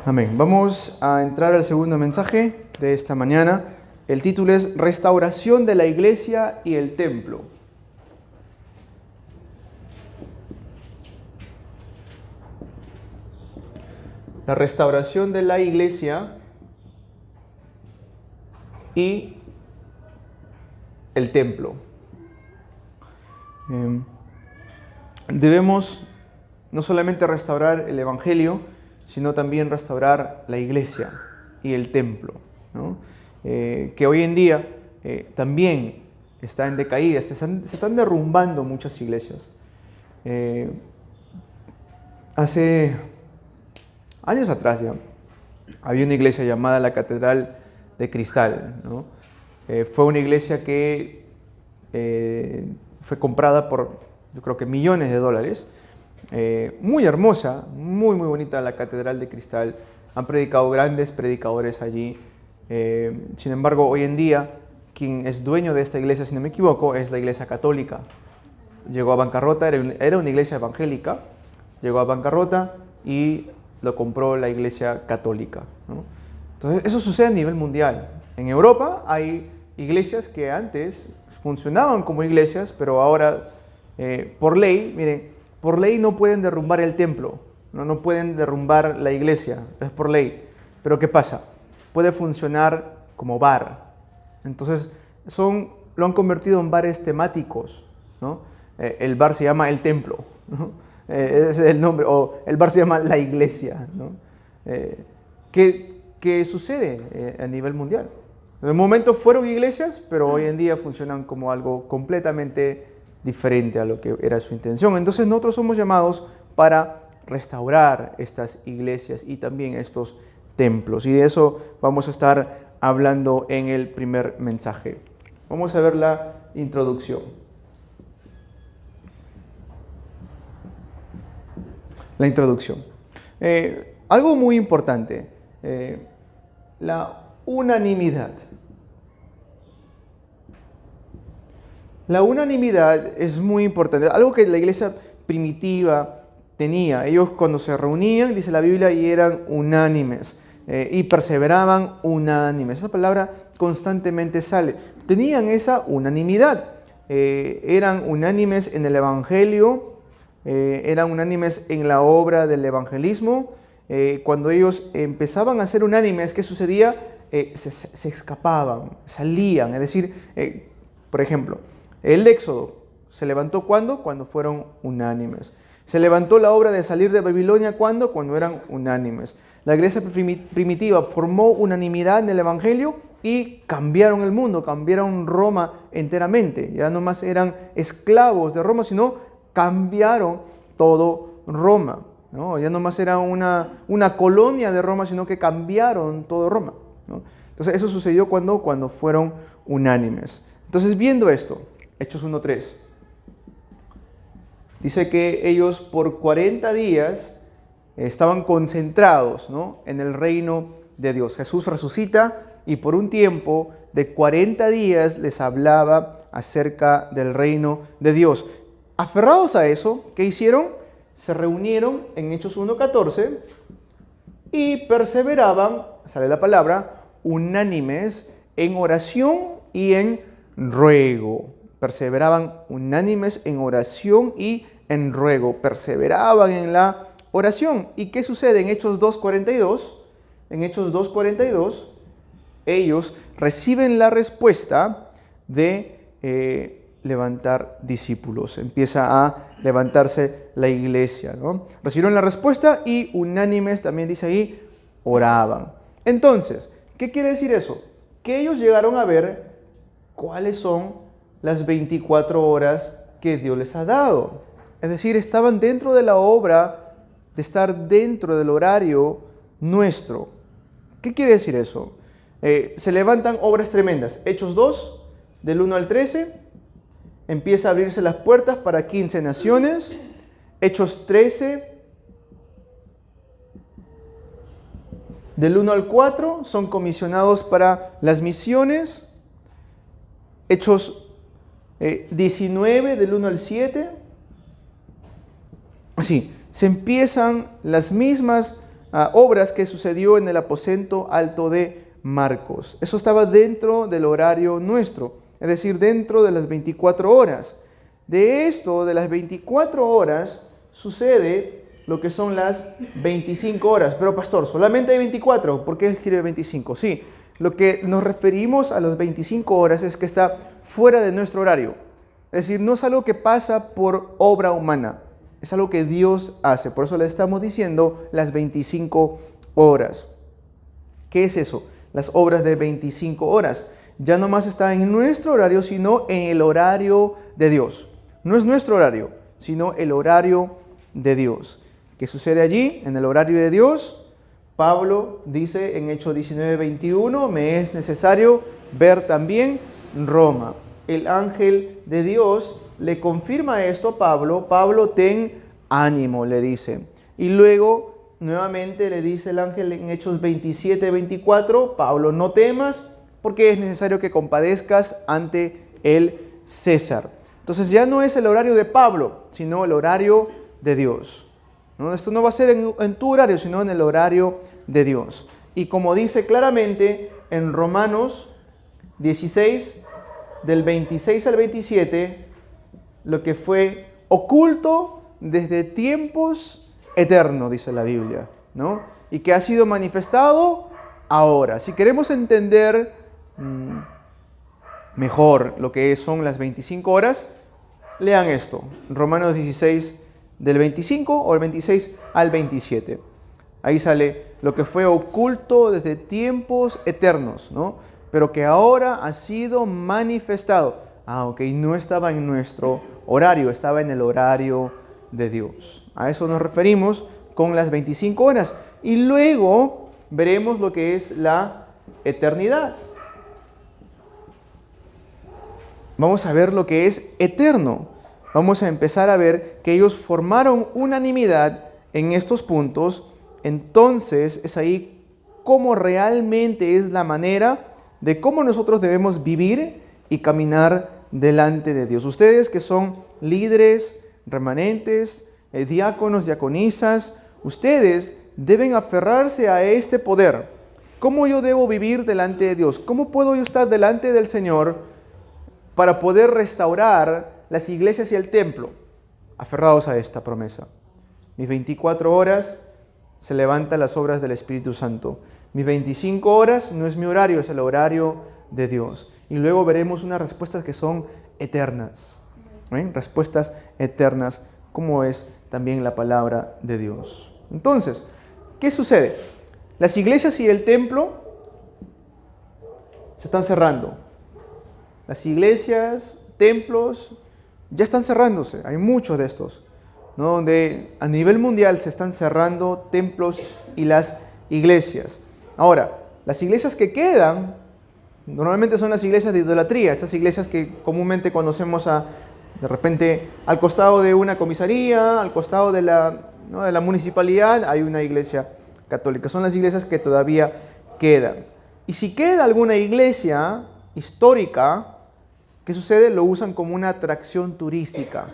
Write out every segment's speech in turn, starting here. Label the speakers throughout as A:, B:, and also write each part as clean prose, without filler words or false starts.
A: Amén. Vamos a entrar al segundo mensaje de esta mañana. El título es Restauración de la Iglesia y el Templo. La restauración de la Iglesia y el Templo. Debemos no solamente restaurar el Evangelio, sino también restaurar la Iglesia y el Templo, ¿no? Que hoy en día también está en decaída, se están derrumbando muchas iglesias. Hace años atrás ya había una iglesia llamada la Catedral de Cristal, ¿no? Fue una iglesia que fue comprada por, yo creo que millones de dólares. Muy hermosa, muy bonita la Catedral de Cristal. Han predicado grandes predicadores allí. Sin embargo, hoy en día, quien es dueño de esta iglesia, si no me equivoco, es la Iglesia Católica. Llegó a bancarrota, era una iglesia evangélica, llegó a bancarrota y lo compró la Iglesia Católica, ¿no? Entonces, eso sucede a nivel mundial. En Europa hay iglesias que antes funcionaban como iglesias, pero ahora, por ley, miren, por ley no pueden derrumbar el templo, no pueden derrumbar la iglesia, es por ley. Pero ¿qué pasa? Puede funcionar como bar. Entonces, lo han convertido en bares temáticos, ¿no? El bar se llama el templo, ¿no? Ese es el nombre, o el bar se llama la iglesia, ¿no? ¿Qué sucede a nivel mundial? En el momento fueron iglesias, pero hoy en día funcionan como algo completamente diferente a lo que era su intención. Entonces nosotros somos llamados para restaurar estas iglesias y también estos templos. Y de eso vamos a estar hablando en el primer mensaje. Vamos a ver la introducción. La introducción. Algo muy importante, la unanimidad. La unanimidad es muy importante, algo que la iglesia primitiva tenía. Ellos cuando se reunían, dice la Biblia, y eran unánimes y perseveraban unánimes. Esa palabra constantemente sale. Tenían esa unanimidad. Eran unánimes en el Evangelio, eran unánimes en la obra del evangelismo. Cuando ellos empezaban a ser unánimes, ¿qué sucedía? Se escapaban, salían. Es decir, por ejemplo, el Éxodo se levantó ¿cuándo? Cuando fueron unánimes. Se levantó la obra de salir de Babilonia ¿cuándo? Cuando eran unánimes. La iglesia primitiva formó unanimidad en el Evangelio y cambiaron el mundo, cambiaron Roma enteramente. Ya no más eran esclavos de Roma, sino cambiaron todo Roma, ¿no? Ya no más era una colonia de Roma, sino que cambiaron todo Roma, ¿no? Entonces eso sucedió cuando fueron unánimes. Entonces, viendo esto, Hechos 1:3, dice que ellos por 40 días estaban concentrados, ¿no?, en el reino de Dios. Jesús resucita y por un tiempo de 40 días les hablaba acerca del reino de Dios. Aferrados a eso, ¿qué hicieron? Se reunieron en Hechos 1:14 y perseveraban, sale la palabra, unánimes en oración y en ruego. Perseveraban unánimes en oración y en ruego. Perseveraban en la oración. ¿Y qué sucede en Hechos 2:42? En Hechos 2:42, ellos reciben la respuesta de levantar discípulos. Empieza a levantarse la iglesia, ¿no? Recibieron la respuesta y unánimes, también dice ahí, oraban. Entonces, ¿qué quiere decir eso? Que ellos llegaron a ver cuáles son las 24 horas que Dios les ha dado. Es decir, estaban dentro de la obra de estar dentro del horario nuestro. ¿Qué quiere decir eso? Se levantan obras tremendas. Hechos 2, del 1 al 13, empieza a abrirse las puertas para 15 naciones. Hechos 13, del 1 al 4, son comisionados para las misiones. Hechos 19, del 1 al 7. Así, se empiezan las mismas obras que sucedió en el aposento alto de Marcos. Eso estaba dentro del horario nuestro, es decir, dentro de las 24 horas. De esto, de las 24 horas, sucede lo que son las 25 horas. Pero pastor, solamente hay 24, ¿por qué escribe 25? Sí, lo que nos referimos a las 25 horas es que está fuera de nuestro horario. Es decir, no es algo que pasa por obra humana, es algo que Dios hace. Por eso le estamos diciendo las 25 horas. ¿Qué es eso? Las obras de 25 horas. Ya no más está en nuestro horario, sino en el horario de Dios. No es nuestro horario, sino el horario de Dios. ¿Qué sucede allí? En el horario de Dios, Pablo dice en Hechos 19:21, me es necesario ver también Roma. El ángel de Dios le confirma esto a Pablo. Pablo, ten ánimo, le dice. Y luego, nuevamente le dice el ángel en Hechos 27:24, Pablo, no temas, porque es necesario que compadezcas ante el César. Entonces ya no es el horario de Pablo, sino el horario de Dios. ¿No? Esto no va a ser en tu horario, sino en el horario de Dios. Y como dice claramente en Romanos 16, del 26 al 27, lo que fue oculto desde tiempos eternos, dice la Biblia, ¿no? Y que ha sido manifestado ahora. Si queremos entender mejor lo que son las 25 horas, lean esto, Romanos 16, del 25 o el 26 al 27. Ahí sale lo que fue oculto desde tiempos eternos, ¿no? Pero que ahora ha sido manifestado. Ok, no estaba en nuestro horario, estaba en el horario de Dios. A eso nos referimos con las 25 horas. Y luego veremos lo que es la eternidad. Vamos a ver lo que es eterno. Vamos a empezar a ver que ellos formaron unanimidad en estos puntos. Entonces es ahí cómo realmente es la manera de cómo nosotros debemos vivir y caminar delante de Dios. Ustedes que son líderes, remanentes, diáconos, diaconisas, ustedes deben aferrarse a este poder. ¿Cómo yo debo vivir delante de Dios? ¿Cómo puedo yo estar delante del Señor para poder restaurar las iglesias y el templo? Aferrados a esta promesa. Mis 24 horas se levantan las obras del Espíritu Santo. Mis 25 horas no es mi horario, es el horario de Dios. Y luego veremos unas respuestas que son eternas. Respuestas eternas, como es también la palabra de Dios. Entonces, ¿qué sucede? Las iglesias y el templo se están cerrando. Las iglesias, templos, ya están cerrándose. Hay muchos de estos, ¿no? Donde a nivel mundial se están cerrando templos y las iglesias. Ahora, las iglesias que quedan, normalmente son las iglesias de idolatría, estas iglesias que comúnmente conocemos de repente al costado de una comisaría, al costado de la municipalidad, hay una iglesia católica. Son las iglesias que todavía quedan. Y si queda alguna iglesia histórica, ¿qué sucede? Lo usan como una atracción turística.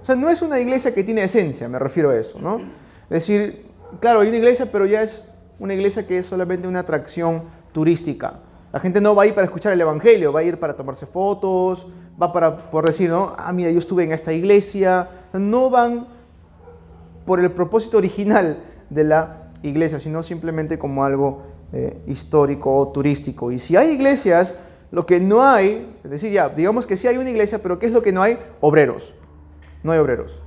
A: O sea, no es una iglesia que tiene esencia, me refiero a eso, ¿no? Es decir, claro, hay una iglesia, pero ya es una iglesia que es solamente una atracción turística. La gente no va a ir para escuchar el evangelio, va a ir para tomarse fotos, va por decir, ¿no? Mira, yo estuve en esta iglesia. No van por el propósito original de la iglesia, sino simplemente como algo histórico o turístico. Y si hay iglesias, lo que no hay, es decir, ya, digamos que sí hay una iglesia, pero ¿qué es lo que no hay? Obreros. No hay obreros.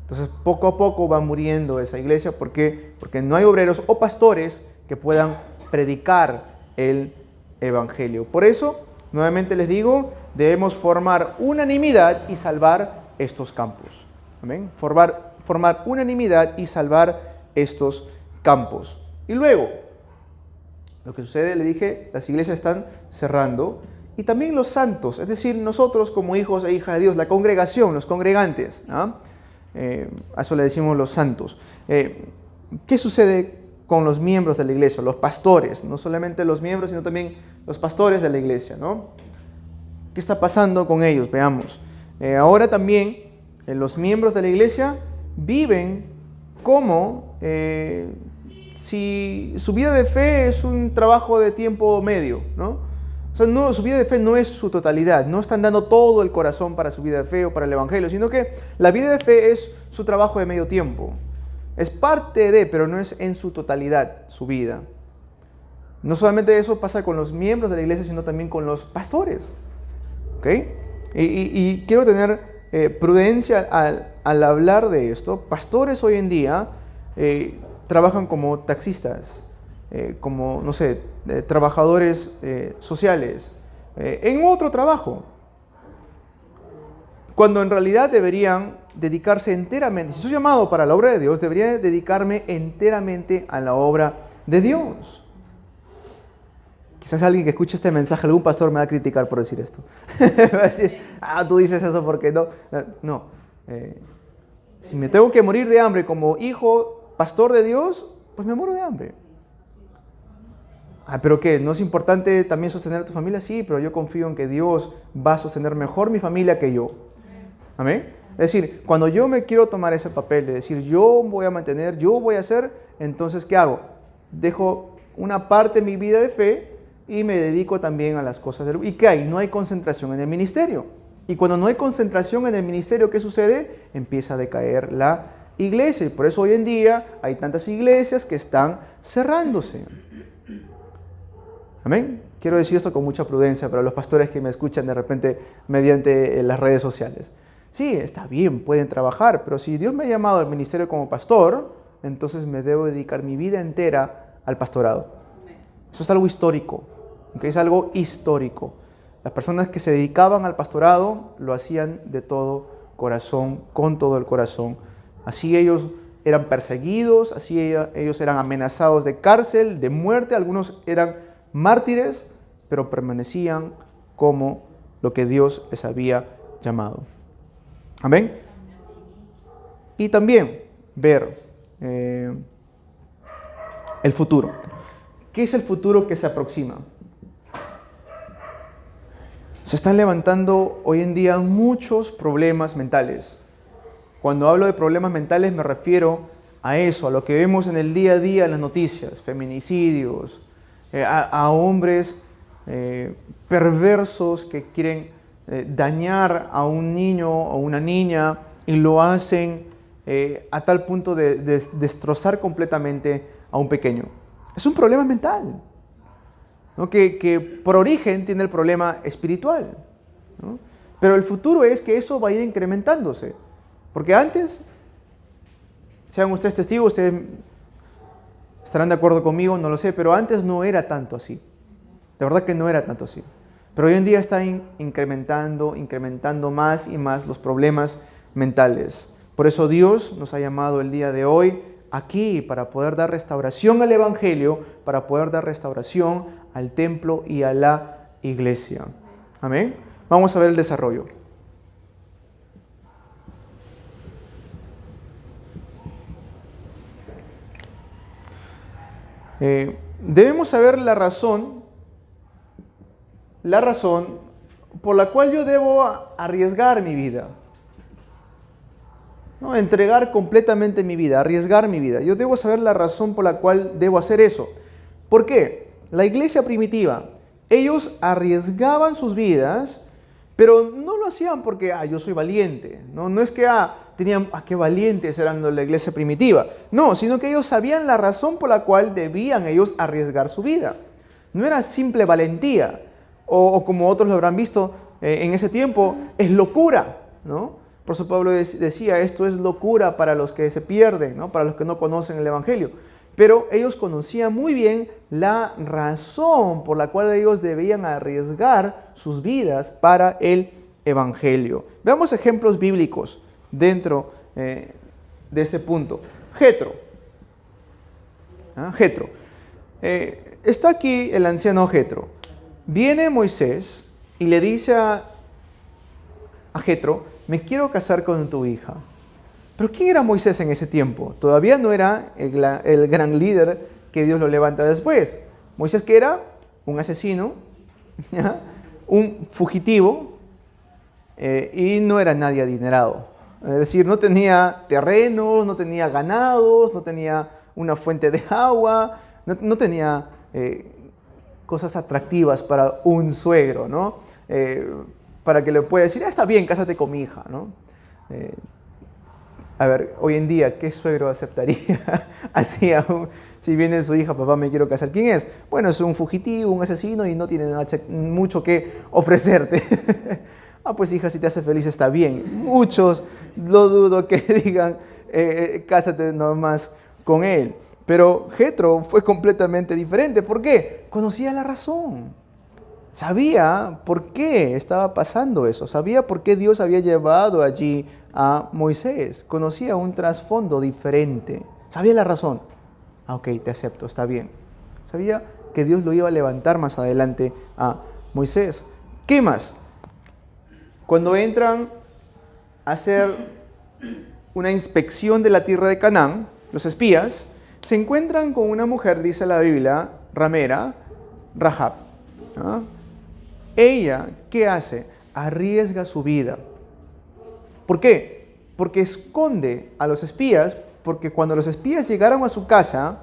A: Entonces, poco a poco va muriendo esa iglesia. ¿Por qué? Porque no hay obreros o pastores que puedan predicar el evangelio. Por eso, nuevamente les digo, debemos formar unanimidad y salvar estos campos. ¿Amén? Formar unanimidad y salvar estos campos. Y luego, lo que sucede, le dije, las iglesias están cerrando y también los santos, es decir, nosotros como hijos e hijas de Dios, la congregación, los congregantes, ¿no? A eso le decimos los santos. ¿Qué sucede con los miembros de la iglesia, los pastores? No solamente los miembros, sino también los pastores de la iglesia, ¿no? ¿Qué está pasando con ellos? Veamos. Ahora también los miembros de la iglesia viven como si su vida de fe es un trabajo de tiempo medio, ¿no? O sea, no, su vida de fe no es su totalidad, no están dando todo el corazón para su vida de fe o para el Evangelio, sino que la vida de fe es su trabajo de medio tiempo. Es parte de, pero no es en su totalidad su vida. No solamente eso pasa con los miembros de la iglesia, sino también con los pastores. ¿Ok? Y quiero tener prudencia al hablar de esto. Pastores hoy en día trabajan como taxistas, como, no sé, trabajadores sociales, en otro trabajo. Cuando en realidad deberían dedicarse enteramente, si soy llamado para la obra de Dios, debería dedicarme enteramente a la obra de Dios. Quizás alguien que escuche este mensaje, algún pastor me va a criticar por decir esto. Va a decir, tú dices eso porque no. No. Si me tengo que morir de hambre como hijo, pastor de Dios, pues me muero de hambre. ¿Pero qué? ¿No es importante también sostener a tu familia? Sí, pero yo confío en que Dios va a sostener mejor mi familia que yo. ¿Amén? Es decir, cuando yo me quiero tomar ese papel de decir, yo voy a mantener, yo voy a hacer, entonces, ¿qué hago? Dejo una parte de mi vida de fe y me dedico también a las cosas del... ¿Y qué hay? No hay concentración en el ministerio. Y cuando no hay concentración en el ministerio, ¿qué sucede? Empieza a decaer la iglesia. Y por eso hoy en día hay tantas iglesias que están cerrándose. ¿Amén? Quiero decir esto con mucha prudencia para los pastores que me escuchan de repente mediante las redes sociales. Sí, está bien, pueden trabajar, pero si Dios me ha llamado al ministerio como pastor, entonces me debo dedicar mi vida entera al pastorado. Eso es algo histórico, ¿okay? Es algo histórico. Las personas que se dedicaban al pastorado lo hacían de todo corazón, con todo el corazón. Así ellos eran perseguidos, así ellos eran amenazados de cárcel, de muerte, algunos eran mártires, pero permanecían como lo que Dios les había llamado. Amén. Y también ver el futuro. ¿Qué es el futuro que se aproxima? Se están levantando hoy en día muchos problemas mentales. Cuando hablo de problemas mentales me refiero a eso, a lo que vemos en el día a día en las noticias, feminicidios, a hombres perversos que quieren dañar a un niño o una niña y lo hacen a tal punto de destrozar completamente a un pequeño. Es un problema mental, ¿no? que por origen tiene el problema espiritual, ¿no? Pero el futuro es que eso va a ir incrementándose. Porque antes, sean ustedes testigos, ustedes estarán de acuerdo conmigo, no lo sé, pero antes no era tanto así. De verdad que no era tanto así. Pero hoy en día está incrementando más y más los problemas mentales. Por eso Dios nos ha llamado el día de hoy aquí para poder dar restauración al Evangelio, para poder dar restauración al templo y a la iglesia. Amén. Vamos a ver el desarrollo. Debemos saber la razón por la cual yo debo arriesgar mi vida, ¿no? Entregar completamente mi vida, arriesgar mi vida. Yo debo saber la razón por la cual debo hacer eso. ¿Por qué? La iglesia primitiva, ellos arriesgaban sus vidas, pero no lo hacían porque, yo soy valiente. No es que, tenían, qué valientes eran la iglesia primitiva. No, sino que ellos sabían la razón por la cual debían ellos arriesgar su vida. No era simple valentía, o como otros lo habrán visto en ese tiempo, es locura, ¿no? Por eso Pablo decía, esto es locura para los que se pierden, ¿no? Para los que no conocen el Evangelio. Pero ellos conocían muy bien la razón por la cual ellos debían arriesgar sus vidas para el Evangelio. Veamos ejemplos bíblicos dentro de este punto. Jetro. Jetro. Está aquí el anciano Jetro. Viene Moisés y le dice a Jetro, me quiero casar con tu hija. Pero ¿quién era Moisés en ese tiempo? Todavía no era el gran líder que Dios lo levanta después. Moisés, que era un asesino, ¿ya? Un fugitivo, y no era nadie adinerado. Es decir, no tenía terrenos, no tenía ganados, no tenía una fuente de agua, no tenía cosas atractivas para un suegro, ¿no? Para que le pueda decir, está bien, cásate con mi hija, ¿no? A ver, hoy en día, ¿qué suegro aceptaría así aún? Si viene su hija, papá, me quiero casar. ¿Quién es? Bueno, es un fugitivo, un asesino y no tiene mucho que ofrecerte. Pues hija, si te hace feliz está bien. Muchos lo dudo que digan, cásate nomás con él. Pero Jetro fue completamente diferente. ¿Por qué? Conocía la razón. Sabía por qué estaba pasando eso. Sabía por qué Dios había llevado allí a Moisés. Conocía un trasfondo diferente. Sabía la razón. Ok, te acepto, está bien. Sabía que Dios lo iba a levantar más adelante a Moisés. ¿Qué más? Cuando entran a hacer una inspección de la tierra de Canaán, los espías se encuentran con una mujer, dice la Biblia, ramera, Rahab. ¿Ah? Ella, ¿qué hace? Arriesga su vida. ¿Por qué? Porque esconde a los espías, porque cuando los espías llegaron a su casa,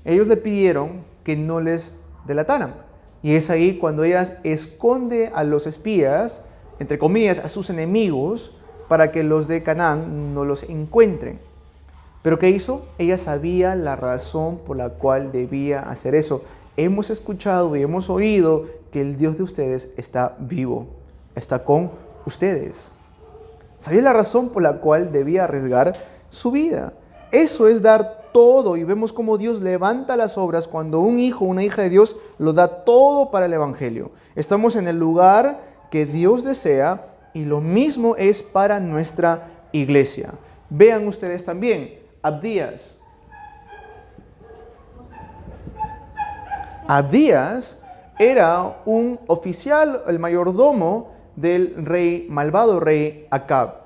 A: ellos le pidieron que no les delataran. Y es ahí cuando ella esconde a los espías, entre comillas, a sus enemigos, para que los de Canaán no los encuentren. ¿Pero qué hizo? Ella sabía la razón por la cual debía hacer eso. Hemos escuchado y hemos oído que el Dios de ustedes está vivo, está con ustedes. Sabía la razón por la cual debía arriesgar su vida. Eso es dar todo, y vemos cómo Dios levanta las obras cuando un hijo, una hija de Dios lo da todo para el Evangelio. Estamos en el lugar que Dios desea y lo mismo es para nuestra iglesia. Vean ustedes también, Abdías. Abdías era un oficial, el mayordomo del malvado rey Acab.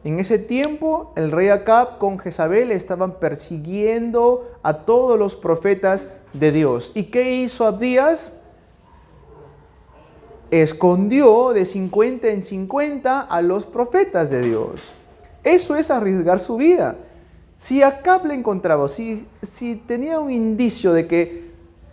A: En ese tiempo, el rey Acab con Jezabel estaban persiguiendo a todos los profetas de Dios. ¿Y qué hizo Abdías? Escondió de 50 en 50 a los profetas de Dios. Eso es arriesgar su vida. Si Acab le encontraba, si tenía un indicio de que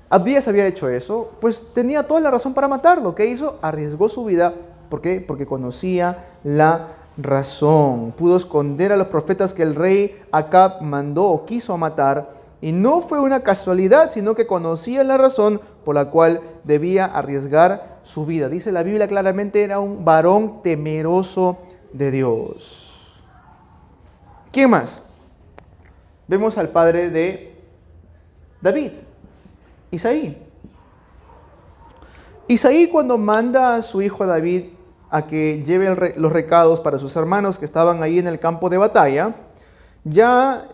A: Abdías había hecho eso, pues tenía toda la razón para matarlo. ¿Qué hizo? Arriesgó su vida. ¿Por qué? Porque conocía la razón. Pudo esconder a los profetas que el rey Acab mandó o quiso matar. Y no fue una casualidad, sino que conocía la razón por la cual debía arriesgar su vida. Dice la Biblia claramente, era un varón temeroso de Dios. ¿Quién más? Vemos al padre de David, Isaí. Isaí, cuando manda a su hijo David a que lleve los recados para sus hermanos que estaban ahí en el campo de batalla, ya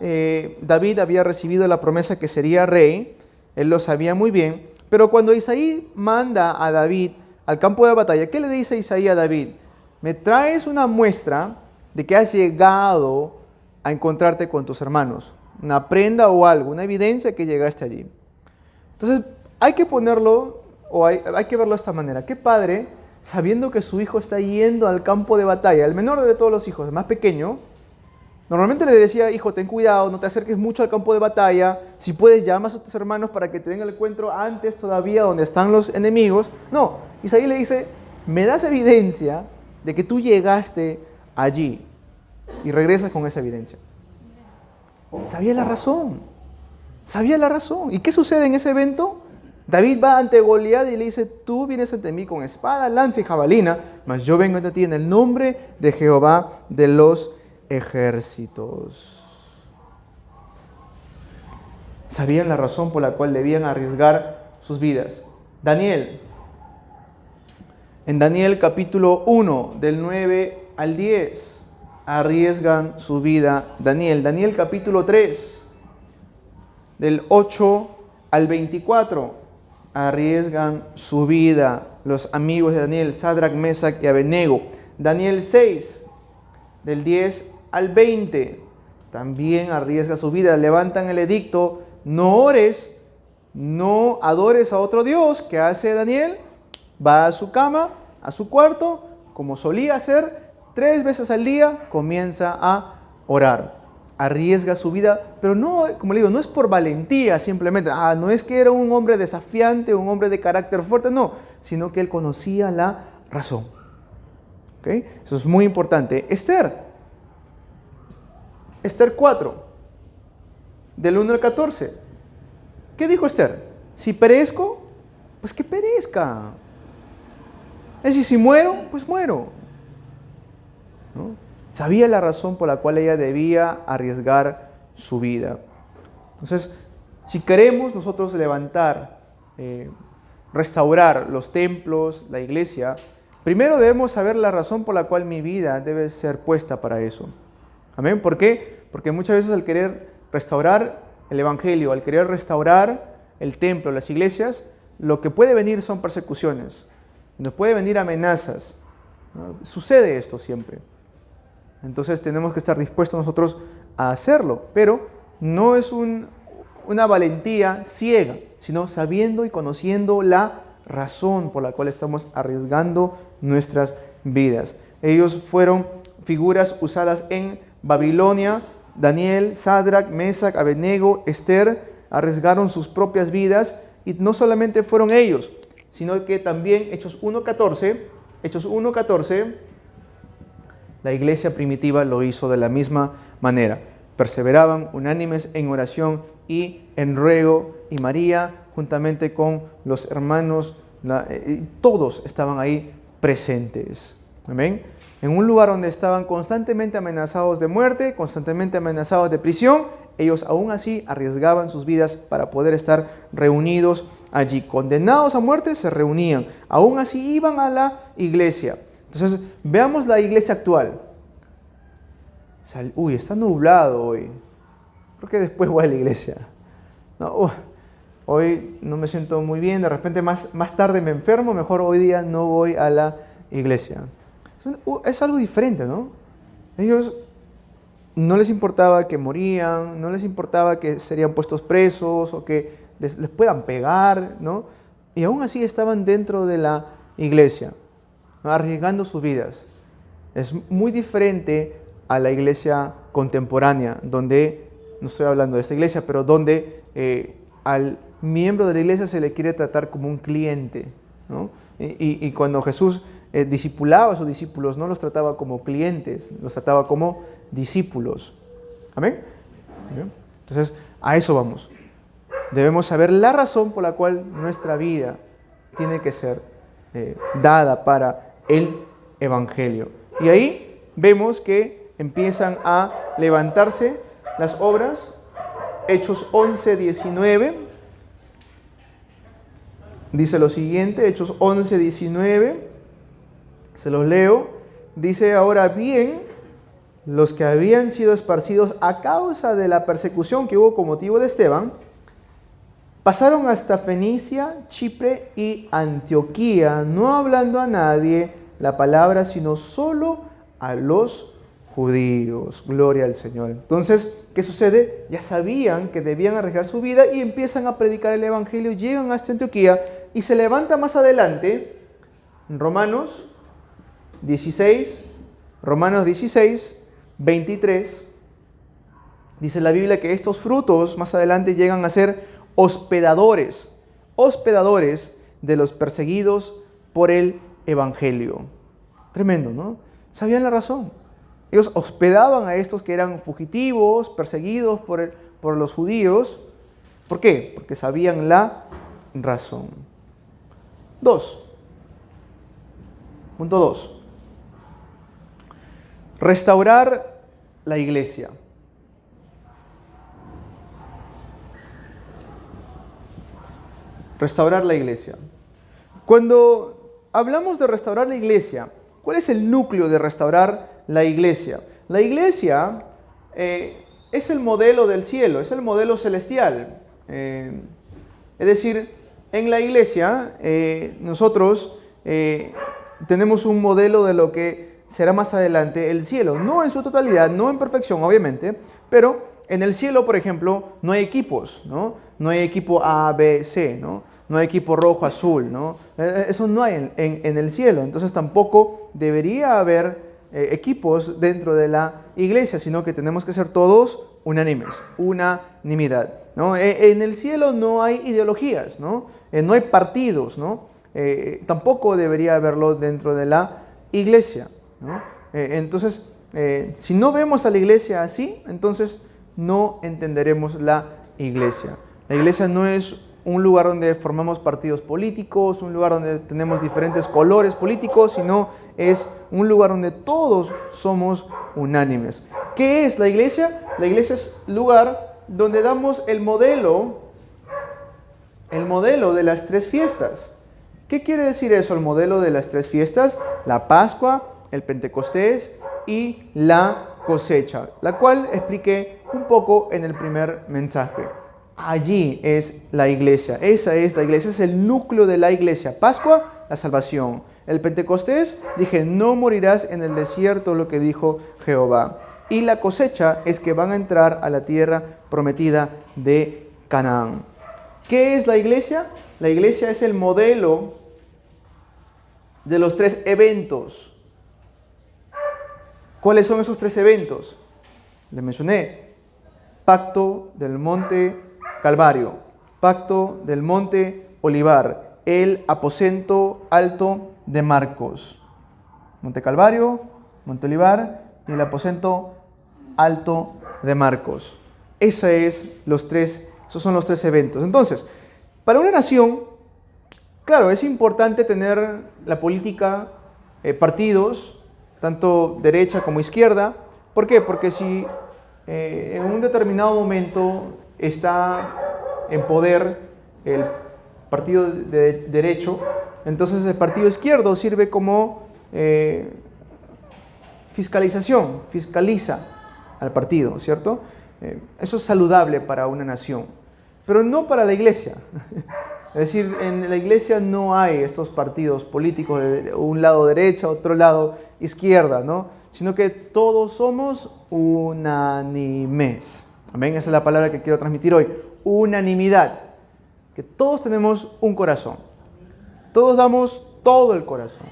A: David había recibido la promesa que sería rey, él lo sabía muy bien, pero cuando Isaí manda a David al campo de batalla, ¿qué le dice Isaí a David? Me traes una muestra de que has llegado a encontrarte con tus hermanos, una prenda o algo, una evidencia que llegaste allí. Entonces hay que ponerlo, o hay que verlo de esta manera. ¿Qué padre, sabiendo que su hijo está yendo al campo de batalla, el menor de todos los hijos, el más pequeño, normalmente le decía, hijo, ten cuidado, no te acerques mucho al campo de batalla, si puedes llamas a tus hermanos para que te den el encuentro antes todavía donde están los enemigos? No, Isaí le dice, me das evidencia de que tú llegaste allí y regresas con esa evidencia. Sabía la razón, sabía la razón. ¿Y qué sucede en ese evento? David va ante Goliat y le dice, tú vienes ante mí con espada, lanza y jabalina, mas yo vengo ante ti en el nombre de Jehová de los ejércitos. Sabían la razón por la cual debían arriesgar sus vidas. Daniel. En Daniel capítulo 1, del 9 al 10, arriesgan su vida. Daniel capítulo 3, del 8 al 24, arriesgan su vida los amigos de Daniel, Sadrac, Mesac y Abednego. Daniel 6, del 10 al 20, también arriesga su vida. Levantan el edicto, no ores, no adores a otro Dios. ¿Qué hace Daniel? Va a su cama, a su cuarto, como solía hacer, 3 veces al día, comienza a orar. arriesga su vida, pero no, como le digo, no es por valentía simplemente, no es que era un hombre desafiante, un hombre de carácter fuerte, no, sino que él conocía la razón. ¿Okay? Eso es muy importante. Esther 4, del 1 al 14. ¿Qué dijo Esther? Si perezco, pues que perezca. Es decir, si muero, pues muero. ¿No? Sabía la razón por la cual ella debía arriesgar su vida. Entonces, si queremos nosotros levantar, restaurar los templos, la iglesia, primero debemos saber la razón por la cual mi vida debe ser puesta para eso. ¿Amén? ¿Por qué? Porque muchas veces al querer restaurar el evangelio, al querer restaurar el templo, las iglesias, lo que puede venir son persecuciones, nos puede venir amenazas, ¿no? Sucede esto siempre. Entonces tenemos que estar dispuestos nosotros a hacerlo, pero no es una valentía ciega, sino sabiendo y conociendo la razón por la cual estamos arriesgando nuestras vidas. Ellos fueron figuras usadas en Babilonia. Daniel, Sadrac, Mesac, Abednego, Esther arriesgaron sus propias vidas, y no solamente fueron ellos, sino que también Hechos 1:14, la iglesia primitiva lo hizo de la misma manera. Perseveraban unánimes en oración y en ruego, y María, juntamente con los hermanos, todos estaban ahí presentes. Amén. En un lugar donde estaban constantemente amenazados de muerte, constantemente amenazados de prisión, ellos aún así arriesgaban sus vidas para poder estar reunidos allí. Condenados a muerte, se reunían. Aún así iban a la iglesia. Entonces, veamos la iglesia actual. Uy, está nublado hoy. Creo que después voy a la iglesia. No, hoy no me siento muy bien, de repente más tarde me enfermo, mejor hoy día no voy a la iglesia. Es algo diferente, ¿no? Ellos no les importaba que morían, no les importaba que serían puestos presos o que les puedan pegar, ¿no? Y aún así estaban dentro de la iglesia, ¿no? Arriesgando sus vidas. Es muy diferente a la iglesia contemporánea, donde, no estoy hablando de esta iglesia, pero donde al miembro de la iglesia se le quiere tratar como un cliente, ¿no? Y cuando Jesús discipulaba a sus discípulos, no los trataba como clientes, los trataba como discípulos. ¿Amén? Entonces, a eso vamos. Debemos saber la razón por la cual nuestra vida tiene que ser dada para el evangelio. Y ahí vemos que empiezan a levantarse las obras. Hechos 11:19 dice lo siguiente, Hechos 11:19, se los leo, dice: ahora bien, los que habían sido esparcidos a causa de la persecución que hubo con motivo de Esteban, pasaron hasta Fenicia, Chipre y Antioquía, no hablando a nadie la palabra, sino solo a los judíos. Gloria al Señor. Entonces, ¿qué sucede? Ya sabían que debían arriesgar su vida y empiezan a predicar el evangelio, llegan hasta Antioquía y se levanta más adelante Romanos 16, 23, dice la Biblia que estos frutos más adelante llegan a ser hospedadores de los perseguidos por el evangelio. Tremendo, ¿no? Sabían la razón. Ellos hospedaban a estos que eran fugitivos, perseguidos por los judíos. ¿Por qué? Porque sabían la razón. Punto 2. Restaurar la iglesia. Restaurar la iglesia. Cuando hablamos de restaurar la iglesia, ¿cuál es el núcleo de restaurar la iglesia? La iglesia es el modelo del cielo, es el modelo celestial. Es decir, en la iglesia nosotros tenemos un modelo de lo que será más adelante el cielo. No en su totalidad, no en perfección, obviamente, pero en el cielo, por ejemplo, no hay equipos, ¿no? No hay equipo A, B, C, ¿no? No hay equipo rojo, azul, ¿no? Eso no hay en el cielo. Entonces tampoco debería haber equipos dentro de la iglesia, sino que tenemos que ser todos unánimes, unanimidad, ¿no? En el cielo no hay ideologías, ¿no? No hay partidos, ¿no? Tampoco debería haberlo dentro de la iglesia, ¿no? Entonces, si no vemos a la iglesia así, entonces no entenderemos la iglesia. La iglesia no es un lugar donde formamos partidos políticos, un lugar donde tenemos diferentes colores políticos, sino es un lugar donde todos somos unánimes. ¿Qué es la iglesia? La iglesia es lugar donde damos el modelo de las tres fiestas. ¿Qué quiere decir eso, el modelo de las tres fiestas? La Pascua, el Pentecostés y la cosecha, la cual expliqué un poco en el primer mensaje. Allí es la iglesia, esa es la iglesia, es el núcleo de la iglesia. Pascua, la salvación. El Pentecostés, dije, no morirás en el desierto, lo que dijo Jehová. Y la cosecha es que van a entrar a la tierra prometida de Canaán. ¿Qué es la iglesia? La iglesia es el modelo de los tres eventos. ¿Cuáles son esos tres eventos? Les mencioné. Pacto del monte Calvario, pacto del monte Olivar, el aposento alto de Marcos. Monte Calvario, monte Olivar y el aposento alto de Marcos. Esos son los tres eventos. Entonces, para una nación, claro, es importante tener la política, partidos, tanto derecha como izquierda. ¿Por qué? Porque si en un determinado momento está en poder el partido de derecho, entonces el partido izquierdo sirve como fiscaliza al partido, ¿cierto? Eso es saludable para una nación, pero no para la iglesia. Es decir, en la iglesia no hay estos partidos políticos de un lado derecha, otro lado izquierda, ¿no? Sino que todos somos unánimes. Amén, esa es la palabra que quiero transmitir hoy. Unanimidad. Que todos tenemos un corazón. Todos damos todo el corazón.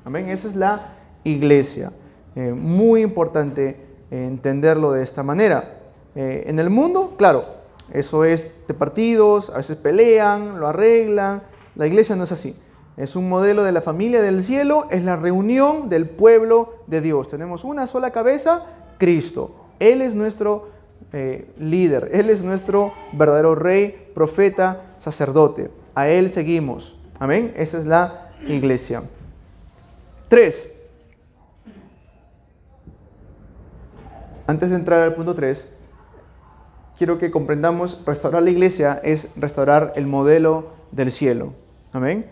A: Amén, esa es la iglesia. Muy importante entenderlo de esta manera. En el mundo, claro, eso es de partidos, a veces pelean, lo arreglan. La iglesia no es así. Es un modelo de la familia del cielo, es la reunión del pueblo de Dios. Tenemos una sola cabeza, Cristo. Él es nuestro líder, Él es nuestro verdadero rey, profeta, sacerdote. A Él seguimos. Amén. Esa es la iglesia. 3. Antes de entrar al punto 3, quiero que comprendamos, restaurar la iglesia es restaurar el modelo del cielo. Amén.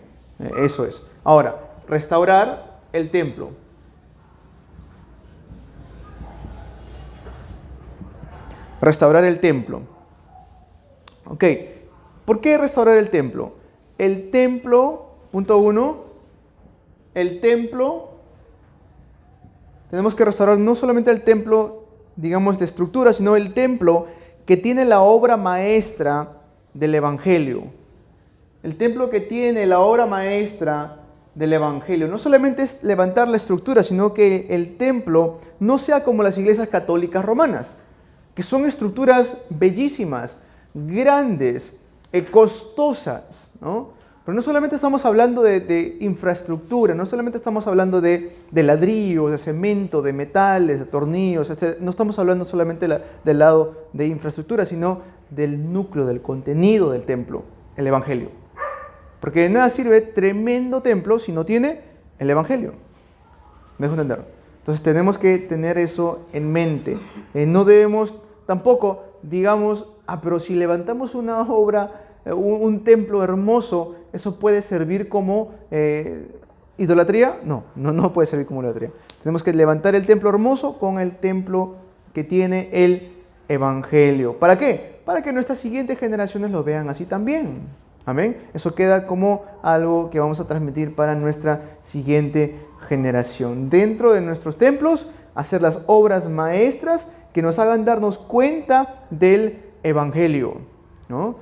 A: Eso es. Ahora, restaurar el templo. Restaurar el templo. Ok, ¿por qué restaurar el templo? El templo, punto 1, el templo, tenemos que restaurar no solamente el templo, digamos, de estructura, sino el templo que tiene la obra maestra del Evangelio. El templo que tiene la obra maestra del Evangelio. No solamente es levantar la estructura, sino que el templo no sea como las iglesias católicas romanas, que son estructuras bellísimas, grandes, costosas, ¿no? Pero no solamente estamos hablando de infraestructura, no solamente estamos hablando de ladrillos, de cemento, de metales, de tornillos, etc. No estamos hablando solamente del lado de infraestructura, sino del núcleo, del contenido del templo, el Evangelio. Porque de nada sirve tremendo templo si no tiene el Evangelio. ¿Me dejo entender? Entonces tenemos que tener eso en mente. No debemos tampoco, digamos, pero si levantamos una obra, un templo hermoso, ¿eso puede servir como idolatría? No puede servir como idolatría. Tenemos que levantar el templo hermoso con el templo que tiene el Evangelio. ¿Para qué? Para que nuestras siguientes generaciones lo vean así también. Amén. Eso queda como algo que vamos a transmitir para nuestra siguiente generación. Dentro de nuestros templos, hacer las obras maestras que nos hagan darnos cuenta del Evangelio, ¿no?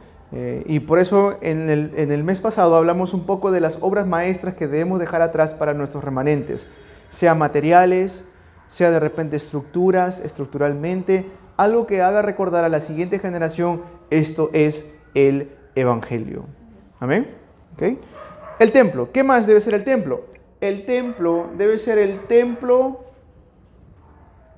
A: Y por eso en el mes pasado hablamos un poco de las obras maestras que debemos dejar atrás para nuestros remanentes, sean materiales, sea de repente estructuralmente, algo que haga recordar a la siguiente generación, esto es el Evangelio. Amén. ¿Okay? El templo. ¿Qué más debe ser el templo? El templo debe ser el templo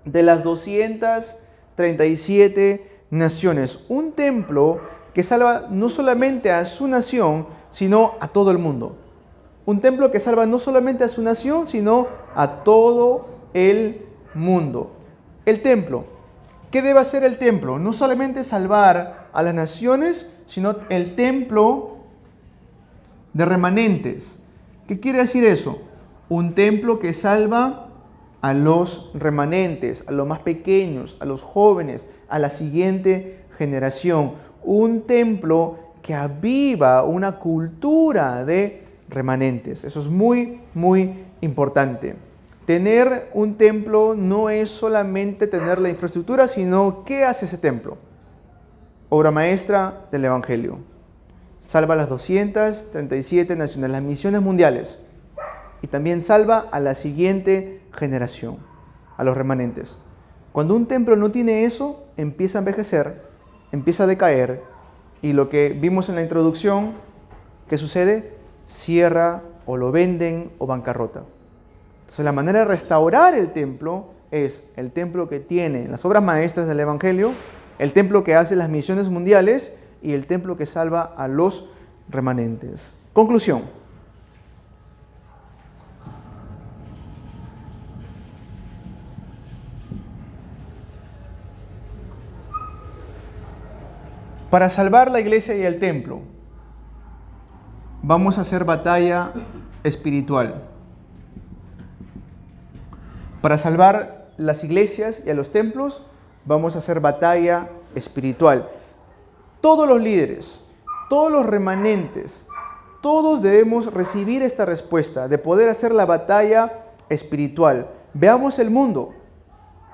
A: de las 237 naciones. Un templo que salva no solamente a su nación, sino a todo el mundo. Un templo que salva no solamente a su nación, sino a todo el mundo. El templo. ¿Qué debe hacer el templo? No solamente salvar a las naciones, sino el templo de remanentes. ¿Qué quiere decir eso? Un templo que salva a los remanentes, a los más pequeños, a los jóvenes, a la siguiente generación. Un templo que aviva una cultura de remanentes. Eso es muy, muy importante. Tener un templo no es solamente tener la infraestructura, sino ¿qué hace ese templo? Obra maestra del Evangelio. Salva a las 237 naciones, las misiones mundiales. Y también salva a la siguiente generación, a los remanentes. Cuando un templo no tiene eso, empieza a envejecer, empieza a decaer, y lo que vimos en la introducción, ¿qué sucede? Cierra o lo venden o bancarrota. Entonces la manera de restaurar el templo es el templo que tiene las obras maestras del Evangelio, el templo que hace las misiones mundiales y el templo que salva a los remanentes. Conclusión. Para salvar la iglesia y el templo, vamos a hacer batalla espiritual. Para salvar las iglesias y a los templos, vamos a hacer batalla espiritual. Todos los líderes, todos los remanentes, todos debemos recibir esta respuesta de poder hacer la batalla espiritual. Veamos el mundo,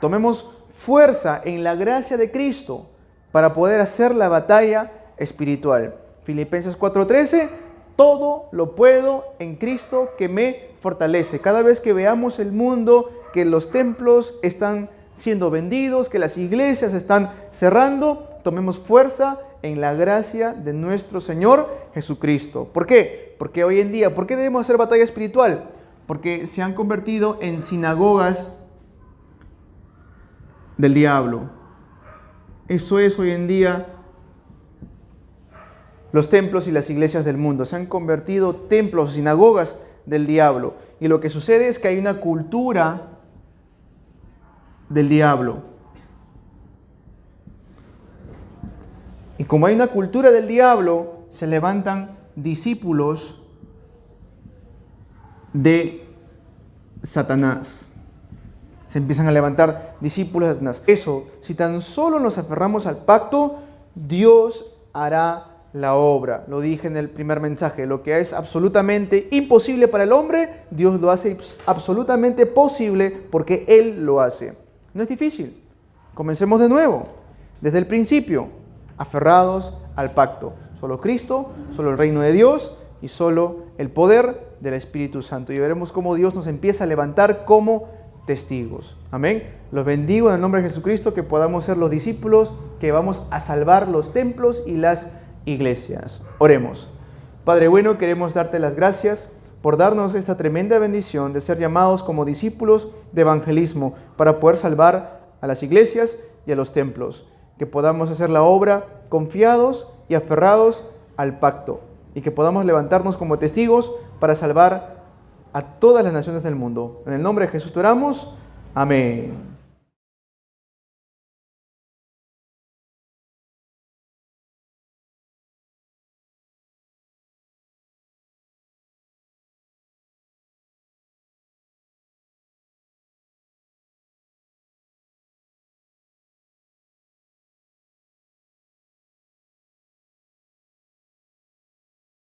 A: tomemos fuerza en la gracia de Cristo para poder hacer la batalla espiritual. Filipenses 4:13, todo lo puedo en Cristo que me fortalece. Cada vez que veamos el mundo, que los templos están siendo vendidos, que las iglesias están cerrando, tomemos fuerza en la gracia de nuestro Señor Jesucristo. ¿Por qué? Porque hoy en día, ¿por qué debemos hacer batalla espiritual? Porque se han convertido en sinagogas del diablo. Eso es hoy en día los templos y las iglesias del mundo. Se han convertido templos, sinagogas del diablo. Y lo que sucede es que hay una cultura del diablo. Y como hay una cultura del diablo, se levantan discípulos de Satanás. Se empiezan a levantar discípulos de Satanás. Eso, si tan solo nos aferramos al pacto, Dios hará la obra. Lo dije en el primer mensaje. Lo que es absolutamente imposible para el hombre, Dios lo hace absolutamente posible porque Él lo hace. No es difícil. Comencemos de nuevo, desde el principio, aferrados al pacto. Solo Cristo, solo el reino de Dios y solo el poder del Espíritu Santo. Y veremos cómo Dios nos empieza a levantar como testigos. Amén. Los bendigo en el nombre de Jesucristo, que podamos ser los discípulos que vamos a salvar los templos y las iglesias. Oremos. Padre bueno, queremos darte las gracias por darnos esta tremenda bendición de ser llamados como discípulos de evangelismo para poder salvar a las iglesias y a los templos. Que podamos hacer la obra confiados y aferrados al pacto y que podamos levantarnos como testigos para salvar a todas las naciones del mundo. En el nombre de Jesús te oramos. Amén.